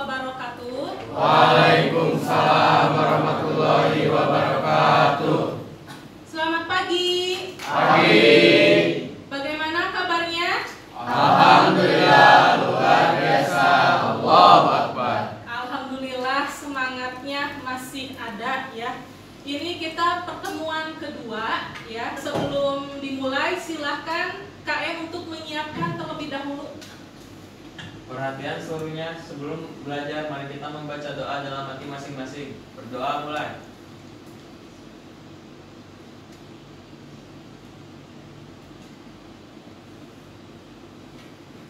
wabarakatuh. Waalaikumsalam warahmatullahi wabarakatuh. Selamat pagi. Pagi. Bagaimana kabarnya? Alhamdulillah luar biasa. Allahu Akbar. Alhamdulillah semangatnya masih ada ya. Ini kita pertemuan kedua ya. Sebelum dimulai silahkan KM untuk menyiapkan terlebih dahulu. Perhatian seluruhnya, sebelum belajar mari kita membaca doa dalam hati masing-masing. Berdoa mulai.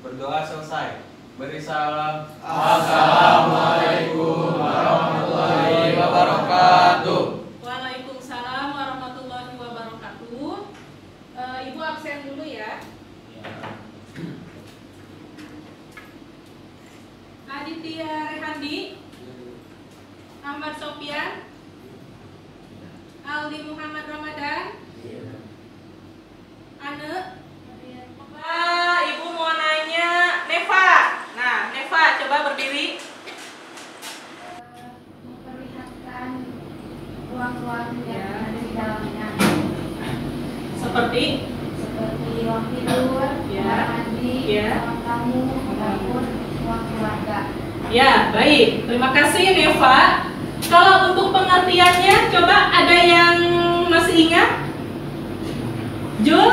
Berdoa selesai. Beri salam. Assalamualaikum warahmatullahi wabarakatuh. Waalaikumsalam warahmatullahi wabarakatuh. Ibu absen dulu ya. Aditya Rehandi, Ahmad Sofyan, Aldi Muhammad Ramadan, Ane. Ibu mau nanya Neva. Nah, Neva coba berdiri. Memperlihatkan ruang-ruang yang ada di dalamnya, Seperti ruang tidur, Ya. ruang mandi, Ya. ruang tamu, maupun ruang keluarga. ya, baik. Terima kasih Neva. Kalau untuk pengertiannya coba ada yang masih ingat? Jul?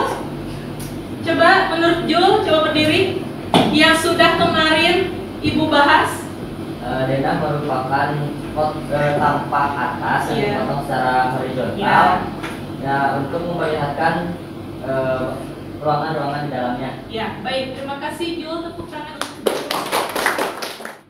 Coba menurut Jul, coba berdiri. Yang sudah kemarin Ibu bahas. Denah merupakan tampak atas yang Iya. dipotong secara horizontal Iya. ya, untuk memperlihatkan ruangan-ruangan di dalamnya. Ya, baik. Terima kasih Jul, tepuk tangan.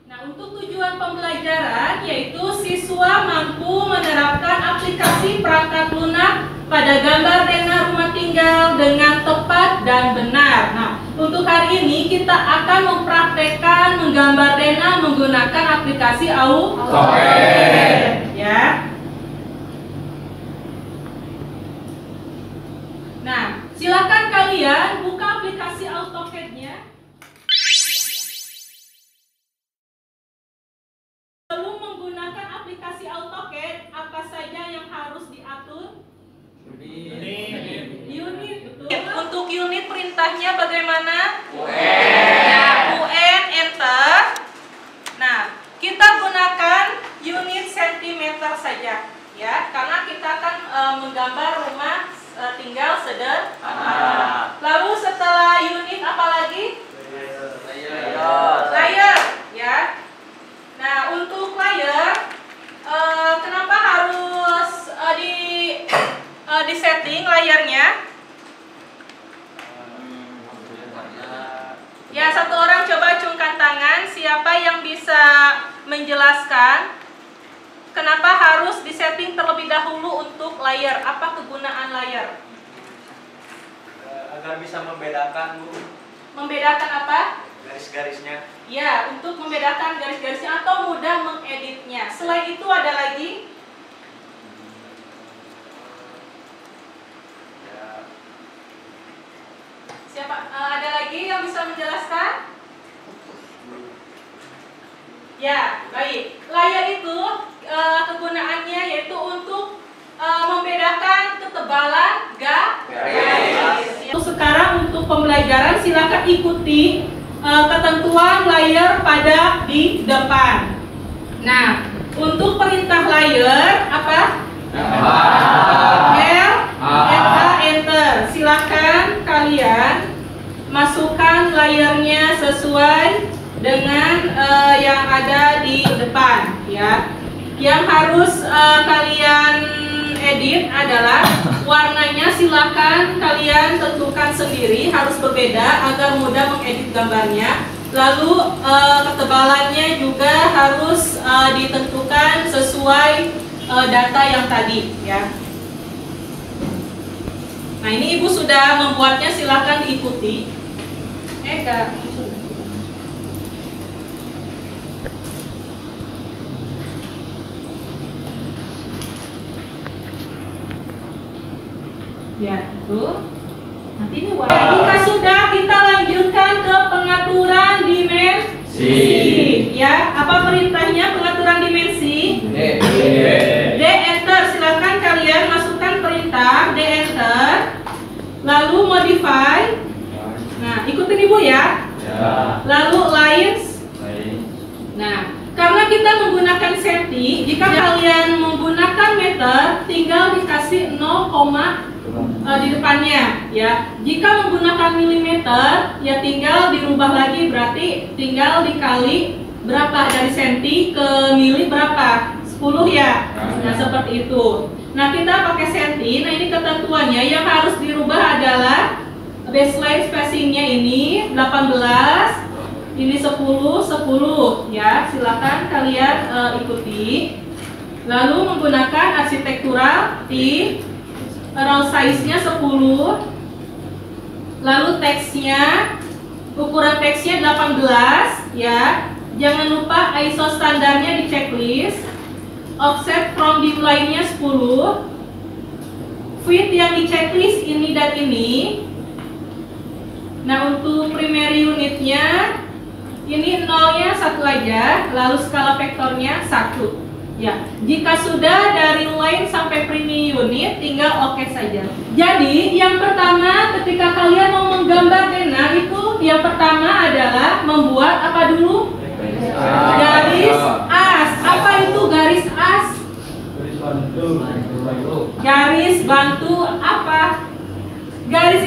Nah, untuk tujuan pembelajaran yaitu siswa mampu menerapkan aplikasi perangkat lunak pada gambar denah rumah tinggal dengan tepat dan benar. Nah, untuk hari ini kita akan mempraktekkan menggambar denah menggunakan aplikasi AutoCAD. Ya. Nah, silakan kalian buka aplikasi AutoCAD-nya. Sebelum menggunakan aplikasi AutoCAD, apa saja yang harus diatur? Unit, betul. Untuk unit perintahnya bagaimana? Ya, UN, enter. Nah, kita gunakan unit cm saja, ya, karena kita akan menggambar rumah tinggal sederhana. Lalu setelah unit apa lagi? Layer, ya. Nah, untuk layer, kenapa harus di setting layarnya? Ya, satu orang coba acungkan tangan. Siapa yang bisa menjelaskan kenapa harus disetting terlebih dahulu untuk layer? Apa kegunaan layer? Agar bisa membedakan, Bu, Membedakan apa? garis-garisnya. Ya, untuk membedakan garis-garisnya atau mudah mengeditnya. Selain itu ada lagi? Siapa? Ada lagi yang bisa menjelaskan? Ya, baik. Layar itu kegunaannya yaitu untuk membedakan ketebalan garis. Sekarang untuk pembelajaran silakan ikuti ketentuan layar pada di depan. Nah, untuk perintah layar apa? Enter. Silakan kalian masukkan layarnya sesuai dengan yang ada di depan, ya. Yang harus kalian edit adalah warnanya, silakan kalian tentukan sendiri, harus berbeda agar mudah mengedit gambarnya. Lalu ketebalannya juga harus ditentukan sesuai data yang tadi, ya. Nah, ini Ibu sudah membuatnya, silakan diikuti. Kak. Ya, itu. Nanti ini jika sudah, kita lanjutkan ke pengaturan dimensi. Ya, apa perintahnya pengaturan dimensi? D. D enter. Silakan kalian masukkan perintah D enter. Lalu modify. Nah, ikutin Ibu ya. Lalu lines. Nah, karena kita menggunakan senti, jika kalian menggunakan meter, tinggal dikasih 0, di depannya ya. Jika menggunakan milimeter, ya tinggal dirubah lagi, berarti tinggal dikali berapa dari senti ke mili berapa? 10 ya. Nah, seperti itu. Nah, kita pakai senti. Nah, ini ketentuannya yang harus dirubah adalah baseline spacingnya ini 18, ini 10 ya. Silakan kalian ikuti. Lalu menggunakan arsitektural di row size-nya 10. Lalu teksnya, ukuran teksnya 18 ya. Jangan lupa ISO standarnya di checklist. Offset from dim line-nya 10. Width yang di checklist ini dan ini. Nah, untuk primary unitnya ini 0-nya 1 aja, lalu skala vektornya 1. Ya, jika sudah dari line sampai primi unit, tinggal oke saja. Jadi, yang pertama ketika kalian mau menggambar denah itu, yang pertama adalah membuat apa dulu? Garis as. Apa itu garis as? Garis bantu apa? Garis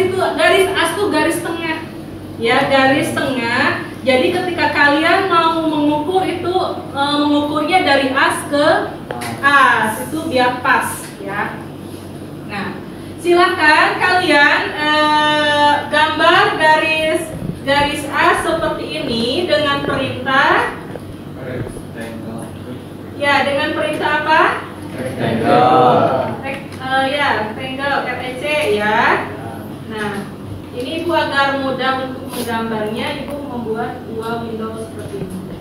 as itu garis tengah. Ya, garis tengah. Jadi ketika kalian mau mengukur itu mengukurnya dari as ke as, itu biar pas ya. Nah, silakan kalian gambar garis as seperti ini dengan perintah. Ya, dengan perintah apa? Ya, rectangle REC ya. Nah, ini Ibu agar mudah untuk menggambarnya, Ibu membuat 2 window seperti ini.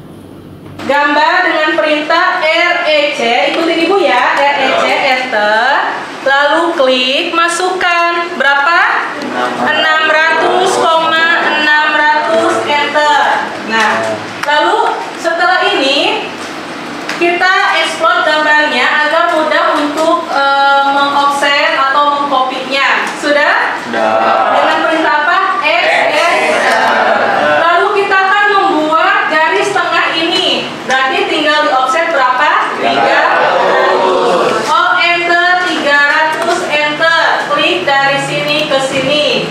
Gambar dengan perintah REC, ikutin Ibu ya, REC enter. Lalu klik, masukkan berapa? 600,600 enter. Nah, lalu setelah ini kita export gambarnya agar mudah untuk mengoffset atau mengkopinya. Sudah? Dengan perintah apa? Lalu kita akan membuat garis tengah ini. Berarti tinggal di offset berapa? 300. Oh, enter 300 enter. Klik dari sini ke sini.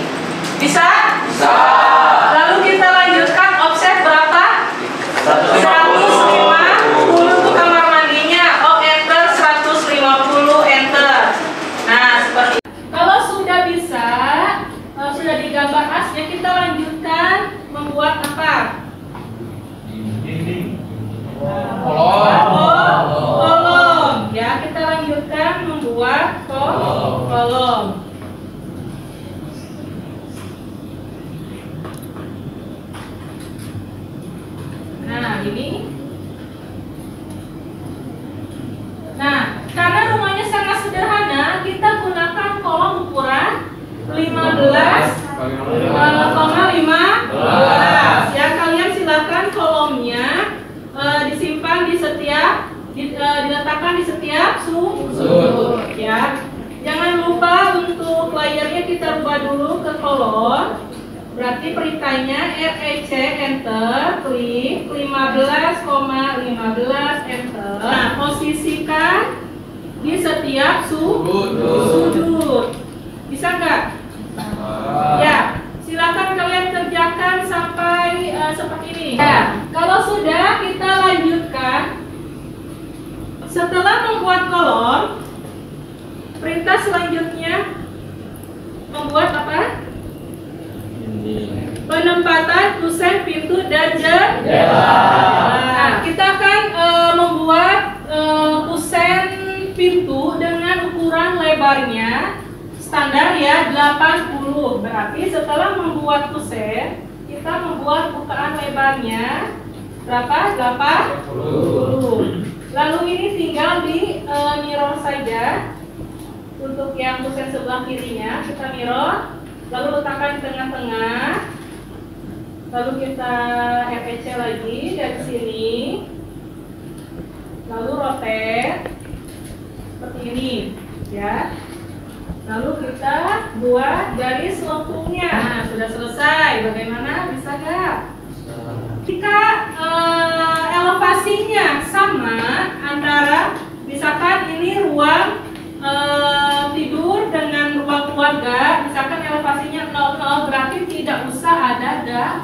Bisa? Bisa. Lalu kita lanjutkan offset berapa? 150 untuk kamar mandinya. Oh, enter 150 enter. Nah, seperti itu. Kalau sudah bisa, sudah digambar asnya, kita lanjutkan membuat apa? Kolom. Ya, kita lanjutkan membuat kolom. Nah, ini. Nah, karena rumahnya sangat sederhana, kita gunakan kolom ukuran 15,15. Ya, kalian silakan kolomnya disimpan di setiap diletakkan di setiap sudut ya. Jangan lupa untuk layarnya kita rubah dulu ke kolom. Berarti perintahnya REC enter, klik 15,15 enter. Nah, posisikan di setiap sudut. Bisa nggak? Ya, silakan kalian kerjakan sampai seperti ini. Ya, kalau sudah kita lanjutkan. Setelah membuat kolom, perintah selanjutnya membuat apa? Penempatan kusen pintu dan jendela. Nah, kita akan membuat kusen pintu dengan ukuran lebarnya standar ya 80. Berarti setelah membuat kusen, kita membuat bukaan lebarnya berapa? 80. Lalu ini tinggal di mirror saja. Untuk yang kusen sebelah kirinya kita mirror. Lalu letakkan di tengah-tengah. Lalu kita REC lagi dari sini. Lalu rotate seperti ini, ya. Lalu kita buat garis lengkungnya. Nah, sudah selesai. Bagaimana? Bisa nggak? Jika elevasinya sama antara, misalkan ini ruang tidur dengan ruang keluarga, misalkan elevasinya 0,0, berarti tidak usah ada garis.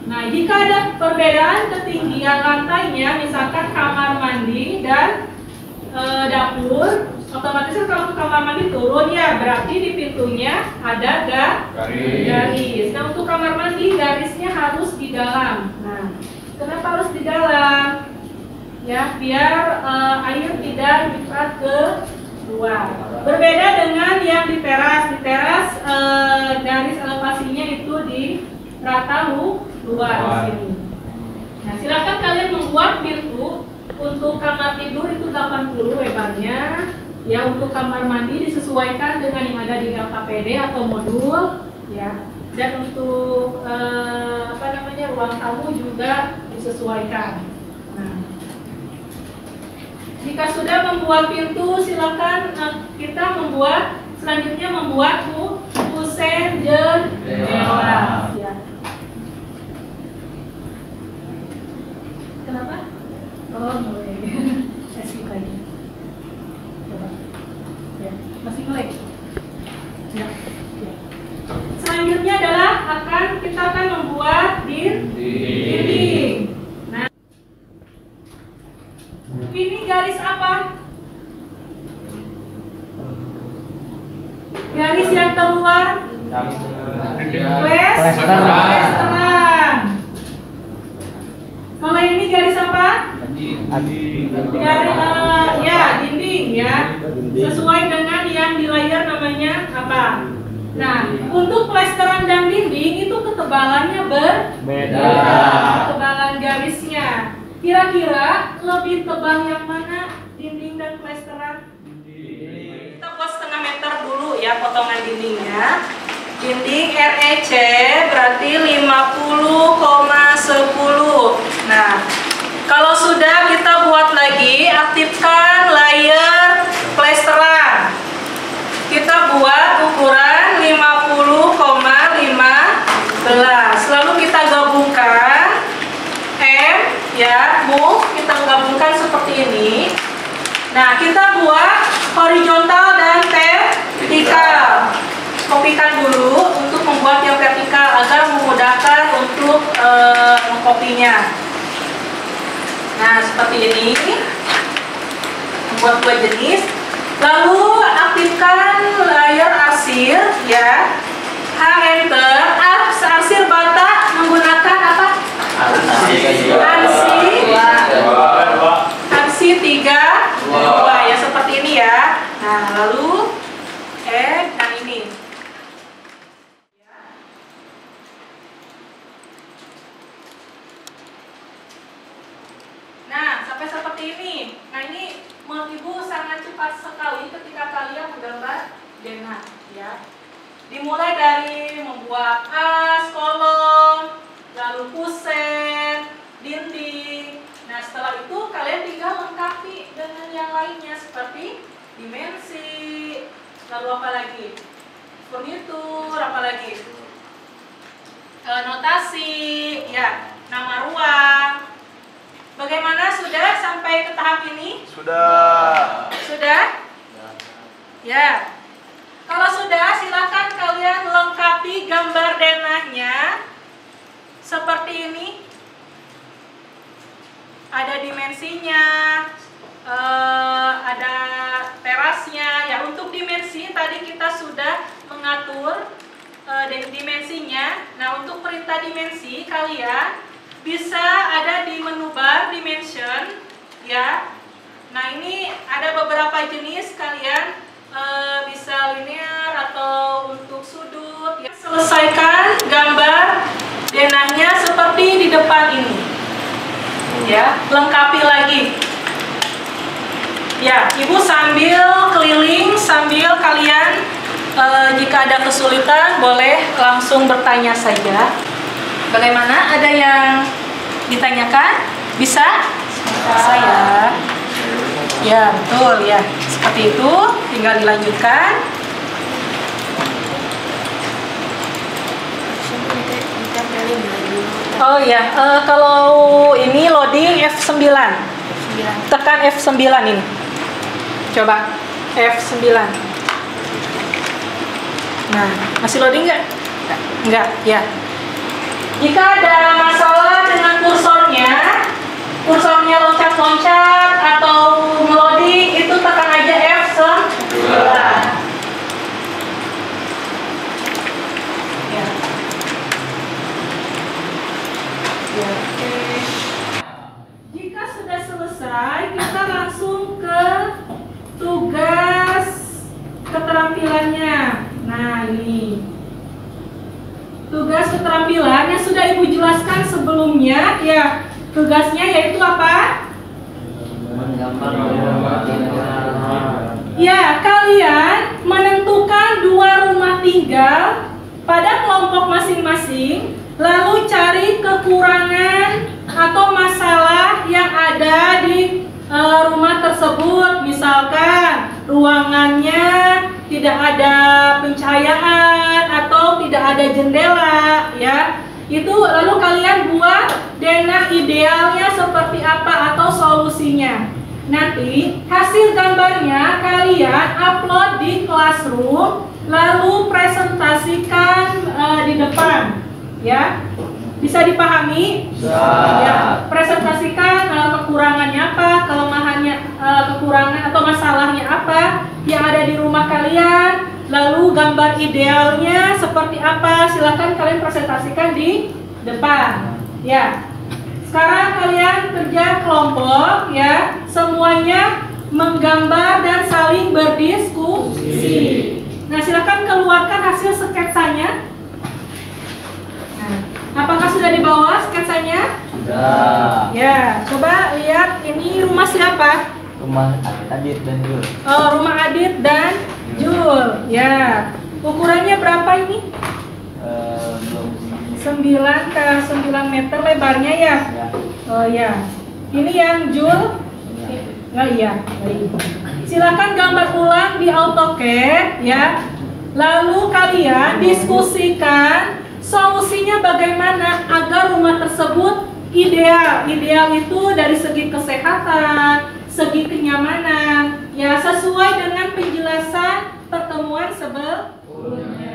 Nah, jika ada perbedaan ketinggian lantainya, misalkan kamar mandi dan dapur, otomatis kalau kamar mandi turun ya, berarti di pintunya ada garis. Nah, untuk kamar mandi garisnya harus di dalam. Nah, kenapa harus di dalam? Ya, biar air tidak nyiprat ke luar. Berbeda dengan yang di teras. Di teras garis elevasinya itu di rata luar di sini. Nah, silakan kalian membuat pintu. Untuk kamar tidur itu 80 lebarnya. Ya, untuk kamar mandi disesuaikan dengan yang ada di LKPD atau modul, ya. Dan untuk ruang tamu juga disesuaikan. Nah, jika sudah membuat pintu, silakan kita selanjutnya membuat kusen jendela. Ya. Kenapa? Oh, mulai. Escape lagi. Coba. Ya, masih mulai. Ya. Ya. Selanjutnya adalah kita akan membuat dinding. Nah, ini garis apa? Garis yang keluar. Plesteran. Kalau ini garis apa? Garis dinding ya. Sesuai dengan yang di layar namanya apa? Nah, untuk plesteran dan dinding itu ketebalannya berbeda. Ketebalan garisnya. Kira-kira lebih tebal yang mana? Dinding dan plesteran? Kita buat setengah meter dulu ya potongan dindingnya. Dinding REC berarti 50,10. Nah, kalau sudah kita buat lagi, aktifkan layer plesteran. Kita buat ukuran 50,15. Lalu kita gabungkan kita gabungkan seperti ini. Nah, kita buat horizontal dan vertikal. Kopikan dulu untuk membuat yang vertikal agar memudahkan untuk mengkopinya. Nah, seperti ini. Membuat dua jenis. Lalu aktifkan layar arsir ya. Enter. Arsir bata menggunakan apa? Arsi 3, ya seperti ini ya. Nah, lalu dan ini. Nah, sampai seperti ini. Nah, ini Ibu sangat cepat sekali ketika kalian menggambar denah ya. Dimulai dari membuat as, kolom, lalu kusen, dinding. Nah, setelah itu kalian tinggal lengkapi dengan yang lainnya seperti dimensi, lalu apa lagi? Furnitur, apa lagi? Notasi, ya, nama ruang. Bagaimana, sudah sampai ke tahap ini? Sudah. Sudah? Ya. Kalau sudah, silakan kalian lengkapi gambar denahnya seperti ini. Ada dimensinya, ada terasnya. Ya, untuk dimensi tadi kita sudah mengatur dimensinya. Nah, untuk perintah dimensi kalian bisa ada di menu bar dimension, ya. Nah, ini ada beberapa jenis, kalian bisa linear atau untuk sudut. Ya. Selesaikan gambar denahnya seperti di depan ini. Ya, lengkapi lagi. Ya, Ibu sambil keliling, sambil kalian jika ada kesulitan boleh langsung bertanya saja. Bagaimana? Ada yang ditanyakan? Bisa? Bisa ya. Ya, betul ya. Seperti itu, tinggal dilanjutkan. Oh ya, kalau ini loading F9. Tekan F9 ini. Coba F9. Nah, masih loading nggak? Nggak, ya. Jika ada masalah dengan kursornya loncat-loncat atau ngeloading, itu tekan aja F9. Ya. Ya, oke. Jika sudah selesai, kita langsung ke tugas keterampilannya. Nah, ini tugas keterampilan yang sudah Ibu jelaskan sebelumnya. Ya, tugasnya yaitu apa? Ya, kalian menentukan 2 rumah tinggal pada kelompok masing-masing, lalu cari kekurangan atau masalah yang ada di rumah tersebut. Misalkan ruangannya tidak ada pencahayaan atau tidak ada jendela, ya. Itu lalu kalian buat denah idealnya seperti apa atau solusinya. Nanti hasil gambarnya kalian upload di Classroom, lalu presentasikan di depan, ya. Bisa dipahami? Ya, presentasikan kekurangannya apa, kelemahannya, kekurangan atau masalahnya apa yang ada di rumah kalian, lalu gambar idealnya seperti apa. Silakan kalian presentasikan di depan. Ya. Sekarang kalian kerja kelompok, ya. Semuanya menggambar dan saling berdiskusi. Nah, silakan keluarkan hasil sketsanya. Apakah sudah dibawa sketsanya? Sudah. Ya, coba lihat ini rumah siapa? Rumah Adit dan Jul. Oh, rumah Adit dan Jul. Ya. Ukurannya berapa ini? Belum. 9 ke 9 meter lebarnya ya? Ya. Oh ya. Ini yang Jul? Oh iya. Baik. Silakan gambar ulang di AutoCAD, ya. Lalu kalian diskusikan solusinya bagaimana agar rumah tersebut ideal. Ideal itu dari segi kesehatan, segi kenyamanan, ya, sesuai dengan penjelasan pertemuan sebelumnya.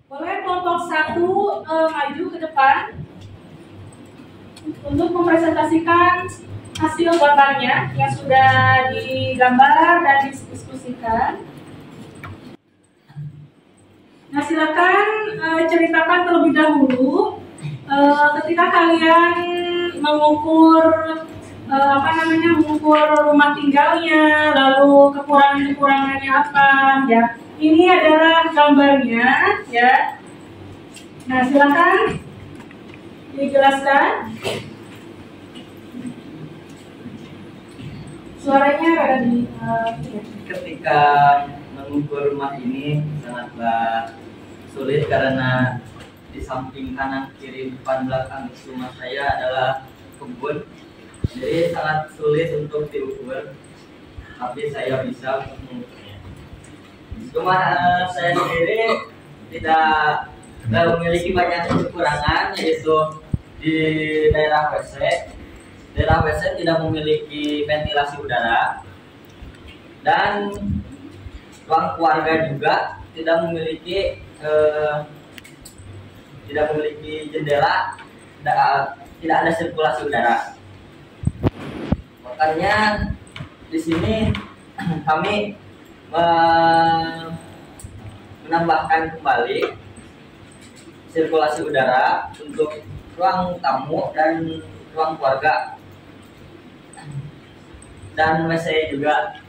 Boleh kelompok 1 maju ke depan untuk mempresentasikan hasil gambarnya yang sudah digambar dan didiskusikan. Nah, silakan ceritakan terlebih dahulu ketika kalian mengukur mengukur rumah tinggalnya, lalu kekurangannya apa, ya. Ini adalah gambarnya, ya. Nah, silakan dijelaskan. Suaranya ada di. Ketika mengukur rumah ini sangatlah sulit karena di samping kanan kiri depan belakang rumah saya adalah kebun, jadi sangat sulit untuk diukur, tapi saya bisa mengukurnya. Cuma saya sendiri tidak memiliki banyak kekurangan, yaitu di daerah WC tidak memiliki ventilasi udara, dan ruang keluarga juga tidak memiliki jendela, tidak ada sirkulasi udara. Makanya di sini kami menambahkan kembali sirkulasi udara untuk ruang tamu dan ruang keluarga, dan WC juga.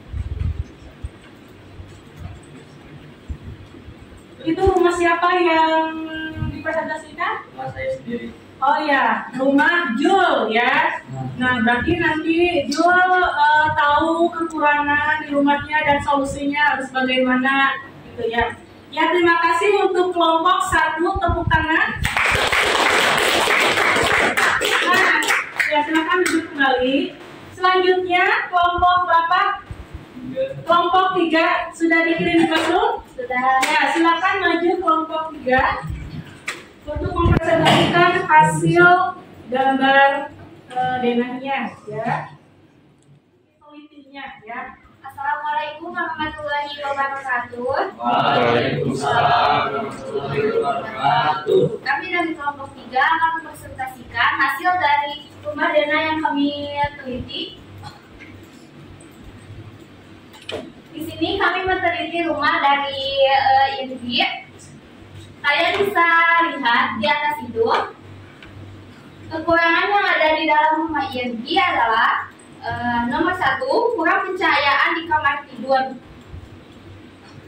Itu rumah siapa yang dipresentasikan? Rumah saya sendiri. Oh ya, rumah Jul ya. Nah, berarti nanti Jul tahu kekurangan di rumahnya dan solusinya harus bagaimana gitu ya. Ya, terima kasih untuk kelompok 1, tepuk tangan. Nah, ya silakan duduk kembali. Selanjutnya kelompok berapa? Kelompok 3 sudah dikirim di classroom? Sudah. Ya, silakan maju kelompok 3 untuk mempresentasikan hasil gambar denahnya ya. Telitinya ya. Assalamualaikum warahmatullahi wabarakatuh. Waalaikumsalam warahmatullahi wabarakatuh. Kami dari kelompok 3 akan mempresentasikan hasil dari rumah denah yang kami teliti. Di sini kami meneliti rumah dari INGI. Kalian bisa lihat di atas itu. Kekurangan yang ada di dalam rumah INGI adalah nomor 1, kurang pencahayaan di kamar tidur.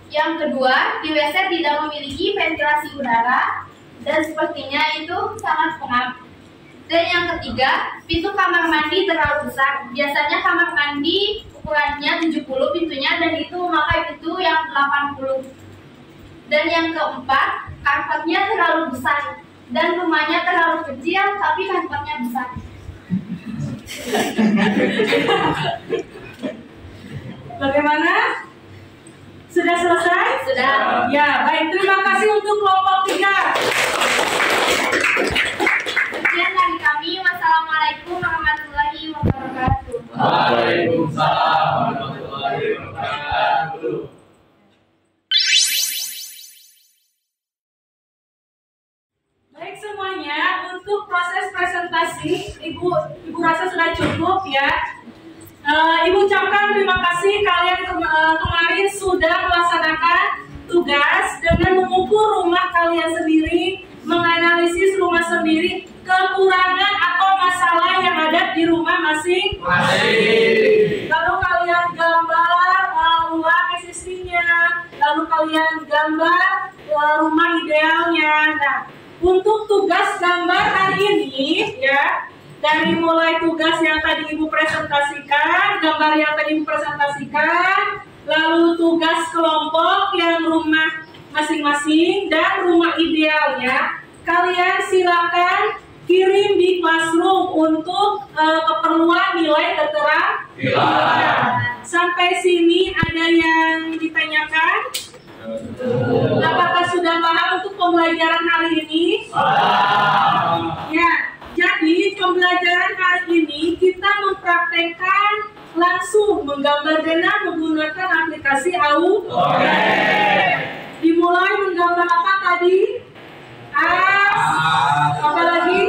Yang kedua, di WC tidak memiliki ventilasi udara dan sepertinya itu sangat pengap. Dan yang ketiga, pintu kamar mandi terlalu besar. Biasanya kamar mandi ukurannya 70 pintunya, dan itu memakai pintu yang 80. Dan yang keempat, karpetnya terlalu besar dan rumahnya terlalu kecil tapi karpetnya besar. Bagaimana? Sudah selesai? Sudah. Ya, baik. Terima kasih untuk kelompok 3. Sekian dari kami. Wassalamualaikum warahmatullahi wabarakatuh. Waalaikumsalam warahmatullahi wabarakatuh. Baik semuanya, untuk proses presentasi Ibu rasa sudah cukup ya. Ibu ucapkan terima kasih kalian kemarin sudah melaksanakan tugas dengan mengukur rumah kalian sendiri, menganalisis rumah sendiri, kekurangan atau masalah yang ada di rumah masing-masing. Lalu kalian gambar ulang existing-nya, lalu kalian gambar rumah idealnya. Nah, untuk tugas gambar hari ini ya, dari mulai tugas yang tadi Ibu presentasikan, gambar yang tadi Ibu presentasikan, lalu tugas kelompok yang rumah masing-masing dan rumah idealnya, kalian silakan kirim di classroom untuk keperluan nilai keterangan. Sampai sini ada yang ditanyakan? Apakah sudah paham untuk pembelajaran hari ini? Ya, jadi pembelajaran hari ini kita mempraktekkan langsung menggambar denah menggunakan aplikasi Dimulai menggambar apa tadi? Apa lagi?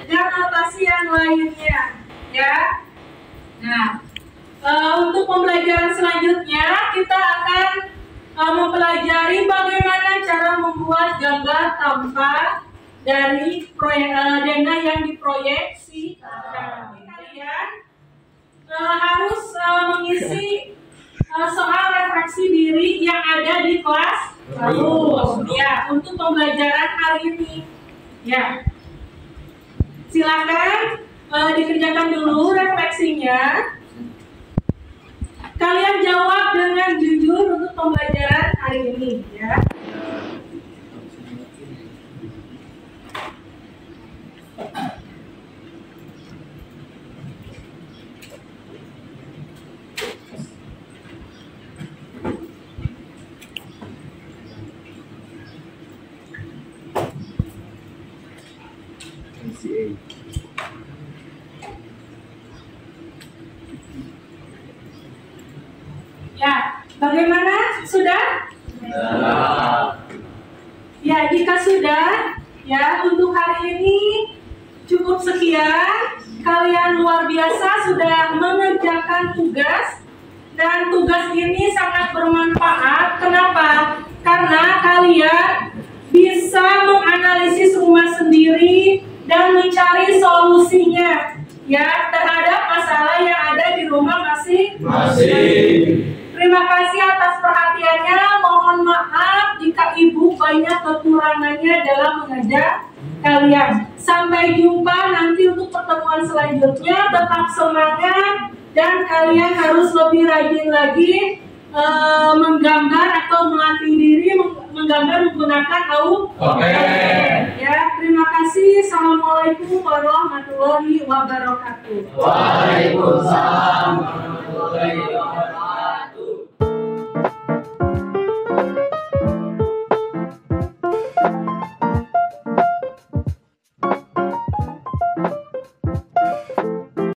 Dan notasi yang lainnya, ya. Nah, untuk pembelajaran selanjutnya kita akan mempelajari bagaimana cara membuat gambar tampak dari denah yang diproyeksikan. Kalian harus mengisi soal refleksi diri yang ada di kelas ya, untuk pembelajaran hari ini. Ya, silakan dikerjakan dulu refleksinya. Kalian jawab dengan jujur untuk pembelajaran hari ini, ya. MCA. Ya, bagaimana? Sudah? Ya, jika sudah, ya untuk hari ini cukup sekian. Kalian luar biasa sudah mengerjakan tugas dan tugas ini sangat bermanfaat. Kenapa? Karena kalian bisa menganalisis rumah sendiri dan mencari solusinya ya terhadap masalah yang ada di rumah masing-masing. Terima kasih atas perhatiannya. Mohon maaf jika ibu banyak kekurangannya dalam mengajar kalian. Sampai jumpa nanti untuk pertemuan selanjutnya. Tetap semangat dan kalian harus lebih rajin lagi menggambar atau melatih diri menggambar menggunakan Ya, terima kasih. Assalamualaikum warahmatullahi wabarakatuh. Waalaikumsalam warahmatullahi wabarakatuh.